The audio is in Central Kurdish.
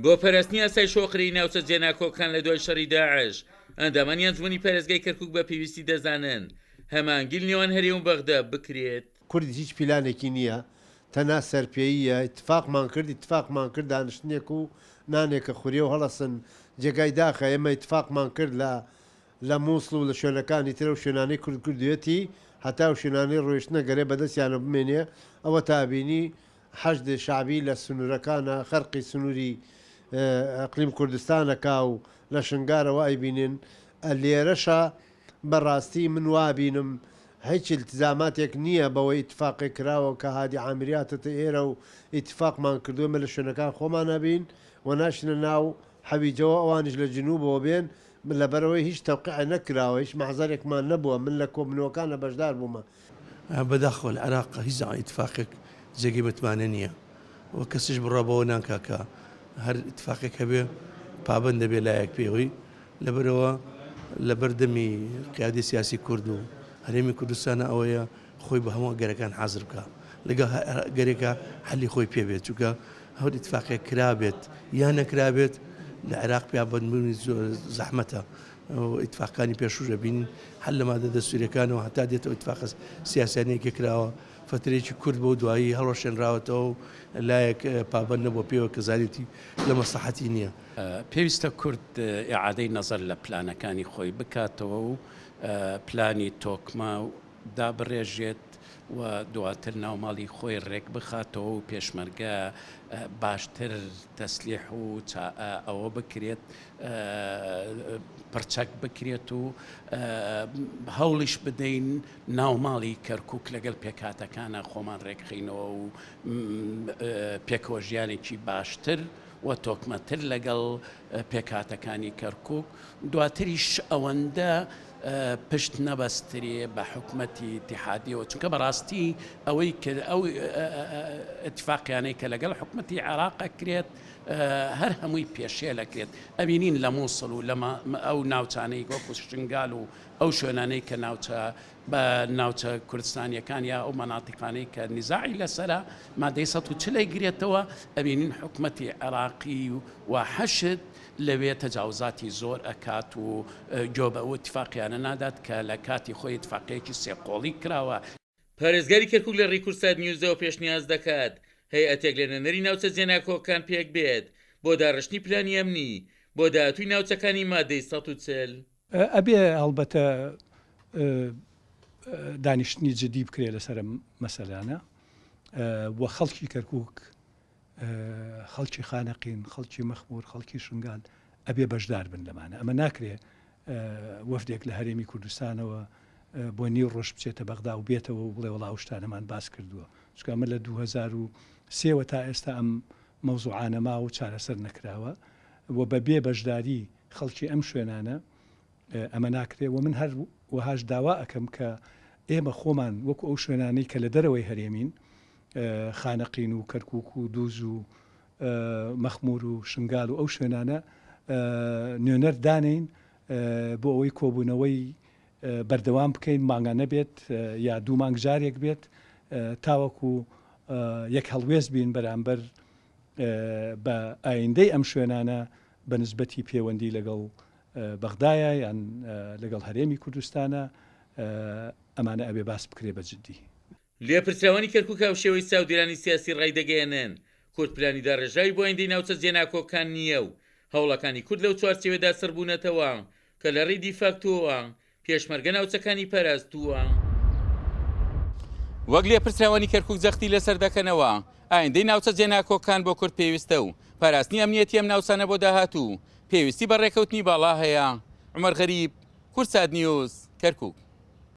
بۆ پەرستنی یاسای شۆخری ناوچە جێناکۆکان لە دوای شەڕی داعش ئەندامانیان زمانی پەرستگای کەرکووک بە پێویستی دەزانن هەمانگیل نێوان هەرێم و بەغدە بکرێت. کوردی هیچ پیلانێکی نییە، تەنها سەرپێییە، اتفاقمان کرد دانیشتنێک و نانێکە خوریە و هەڵەسن جێگای داخە. ئێمە اتفاقمان کرد لە مووسڵ و لە شوێنەکانی ترە و شوێنانەی کوردوێتی هەتا و شوێنانەی ڕۆیشتنە گەرێ بەدەستیانە بمێنێ. ئەوە تابینی حەشد شعبی لە سنوورەکانە خەرقی سنووری ئەقلیم کوردستانەکا و لە شنگارەوە ئەیبینن. لێرەشە بەڕاستی من وابینم هیچ التزاماتێک نییە بەوەی اتفاقی کراوە کە هادی عامیریاتە ئێرە و اتفاقمان کردومە لە شوێنەکان خۆمان نەبین و ناشنە ناو حەویجەوە ئەوانش لە جنوبەوە بێن لەبەرەوەی هیچ تەوقیع نەکراوە، هیچ مەحزەرێکمان نەبووە. من لە کۆبنەوەکانە بەشدار بوومە. بەداخۆ لە عێراق هیچ اتفاقێک جێگەی بتمانە نییە و کەسیش بڕابەوە نانکاکە هەر اتفاقێک هەبێ پابند دەبێ لایەک پێوەی لەبەرەوە لە بەردەمی قیادی سیاسی کورد و هەرێمی کوردستانە ئەوەیە خۆی بە هەموو گەرەکان حازر بکە لەگە گەرێکە حەلی خۆی پێبێت چونکە هەر اتفاقێک کرابێت یان نەکرابێت لە عێراق پیابندبوونی زەحمەتە اتفاقانی پێشوژە بینین هەر لە مادە دەستوریەکانەوە هەتا دێتەوە اتفاق سیاسانەیەکی کراوە فترێکی کورد بۆ دوایی هەڵۆشێنراوەتەوە و لایەک پابند نەبووە پێوە کە زانیتی لە مەسلحەتی نییە. پێویستە کورد ئیعادەی نەزەر لە پلانەکانی خۆی بکاتەوە و پلانی تۆکما و دابڕێژێت و دواتر ناوماڵی خۆی ڕێک بخاتەوە و پێشمەرگە باشتر تەسلیح و ئەوە بکرێت پرچەک بکرێت و هەوڵیش بدەین ناوماڵی کەرکووک لەگەڵ پێکاتەکانە خۆمان ڕێکخینەوە و پێکەوە ژیانێکی باشتر و تۆکمەتر لەگەڵ پێکاتەکانی کەرکووک دواتریش ئەوەندە پشت نەبەسترێ بە حکومەتی اتحادیەوە چونکە بەڕاستی ئەوەی ئەو اتفاقیانەی کە لەگەڵ حکومەتی عێراق کرێت هەر هەمووی پێشێ لەکرێت ئەبینین لە مووسڵ و ئەو ناوچانەی وەکو شنگال و ئەو شوێنانەی کە بە ناوچە کوردستانیەکان یا ئەو مەناتیقانەی کە نیزاعی لەسرە مادەی 140 گرێتەوە ئەبینین حکومەتی عێراقی و حەشد لەوێ تەجاوزاتی زۆر ئەکات و گۆ بە ئەو اتفاقیانە نادات کە لە کاتی خۆی اتفاقەیەکی سێقۆڵی کراوە. پارێزگاری کەرکووک لە ڕیکورسات نیوزەوە پێشنیاز دەکات هەیئەتێک لە نەنەری ناوچە جێناکۆکان پێک بێت بۆ داڕشتنی پلانی ئەمنی بۆ داهاتووی ناوچەکانی مادەی 140. ئەبێ هەڵبەتە دانیشتنی جدی بکرێت لەسەر مەسەلانە وە خەڵکی کەرکووک خەڵکی خانەقین خەڵکی مەخموور خەڵکی شنگال ئەبێ بەشدار بن لەمانە. ئەمە ناکرێ وەفدێک لە هەرێمی کوردستانەوە بۆ نیو ڕۆژ بچێتە بەغدا و بێتەوە و بڵێ وڵا شتانەمان باس کردووە چکە ئەمە لە 2003 تا ئێستا ئەم مەوزوعانە ماوە و چارەسەر نەکراوە و بەبێ بەشداری خەڵکی ئەم شوێنانە ئەمە ناکرێ و من هەر وهاش داوا ئەەکەم کە ئێمە خۆمان وەکو ئەو شوێنانەی کە لە دەرەوەی هەرێمین خانەقین و کەرکووک و دووز و مەخموور و شنگال و ئەو شوێنانە نوێنەر دانین بۆ ئەوەی کۆبوونەوەی بەردەوام بکەین مانگە نەبێت یا دوو مانگ جارێک بێت تاوەکو یەک هەڵوێز بین بەرامبەر بە ئایندەی ئەم شوێنانە بە نسبەتی پەیوەندی لەگەڵ بەغدایە یان لەگەڵ هەرێمی کوردستانە ئەمانە ئەبێ باس بکرێ بە جددی. لێپرسراوانی کەرکووک و شێوەی چاودێرانی سیاسی ڕای دەگەیەنن کورد پلانی داڕێژاوی بۆ ئایندەی ناوچە جێناکۆکان نییە و هەوڵەکانی کورد لەو چوارچێوەدا سەربوونەتەوە کە لە ڕێی دیفاکتۆوە پێشمەرگە ناوچەکانی پەراستووە. وەک لێپرسراوانی کەرکووک جەختی لەسەر دەکەنەوە ئایندەی ناوچە جێناکۆکان بۆ کورد پێویستە و پاراستنی ئەمنیەتی ئەم ناوچانە بۆ داهاتوو پێویستی بە ڕێکەوتنی باڵا هەیە. عومەر غەریب، کورسات نیوز، کەرکووک.